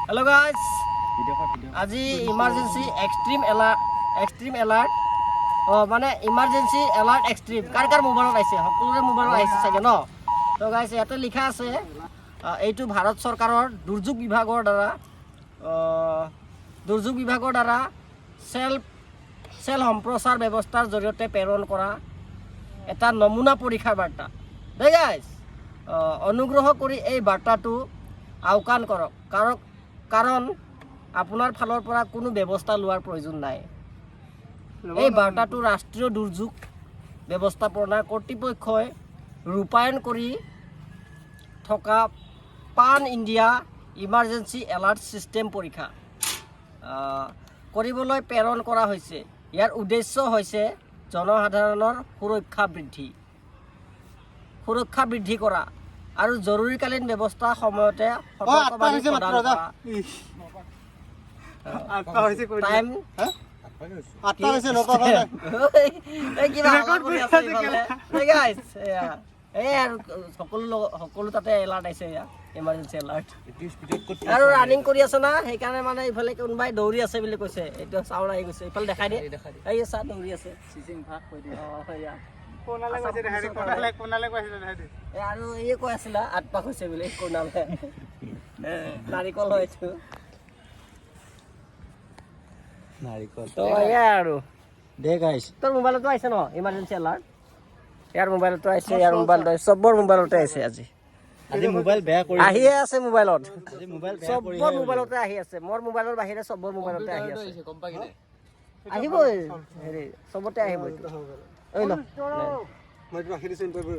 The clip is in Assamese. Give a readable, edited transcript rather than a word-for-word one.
Hello guys. আজি ইমাৰ্জেন্সি এক্সট্ৰিম এলাৰ্ট মানে ইমাৰ্জেন্সি এলাৰ্ট এক্সট্ৰিম কাৰ মোবাইলত আহিছে সকলোৰে মোবাইলত আহিছে চাগে ন তো গাইছ ইয়াতে লিখা আছে এইটো ভাৰত চৰকাৰৰ দুৰ্যোগ বিভাগৰ দ্বাৰা সেল সম্প্ৰচাৰ ব্যৱস্থাৰ জৰিয়তে প্ৰেৰণ কৰা এটা নমুনা পৰীক্ষাৰ বাৰ্তা দেই গাইছ অনুগ্ৰহ কৰি এই বাৰ্তাটো আওকাণ কৰক কাৰণ আপোনাৰ ফালৰ পৰা কোনো ব্যৱস্থা লোৱাৰ প্ৰয়োজন নাই এই বাৰ্তাটো ৰাষ্ট্ৰীয় দুৰ্যোগ ব্যৱস্থাপনা কৰ্তৃপক্ষই ৰূপায়ণ কৰি থকা পান ইণ্ডিয়া ইমাৰ্জেন্সি এলাৰ্ট চিষ্টেম পৰীক্ষা কৰিবলৈ প্ৰেৰণ কৰা হৈছে ইয়াৰ উদ্দেশ্য হৈছে জনসাধাৰণৰ সুৰক্ষা বৃদ্ধি কৰা আৰু জৰুৰীকালীন ব্যৱস্থা সময়তে সতৰ্কবাণী প্ৰদান কৰা টাইম সকলো তাতে এলাৰ্ট আহিছে ইমাৰ্জেঞ্চি এলাৰ্ট আৰু ৰানিং কৰি আছে না সেইকাৰণে মানে ইফালে কোনোবাই দৌৰি আছে বুলি কৈছে এইটো চাউণ্ড আহি গৈছে ইফালে দেখাই দিয়ে এই চা দৌৰি আছে আৰু এই কৈ আছিলা আঠপাক হৈছে বুলি কোনালে নাৰিকল হয়তো নাৰিকল তো এয়া আৰু দে গাইছ তোৰ মোবাইলতো আহিছে ন ইমাৰ্জেঞ্চি এলাৰ্ট ইয়াৰ মোবাইলতো আহিছে ইয়াৰ মোবাইলতো চবৰ মোবাইলতে আহিছে আজি মোবাইল বেয়া কৰি আহিয়ে আছে মোবাইলত চবৰ মোবাইলতে আহি আছে মোৰ মোবাইলৰ বাহিৰে চবৰ মোবাইলতে আহি আছে আহিবই হেৰি চবতে আহিব ঐ ন মই বাহিৰে চিন্তা কৰি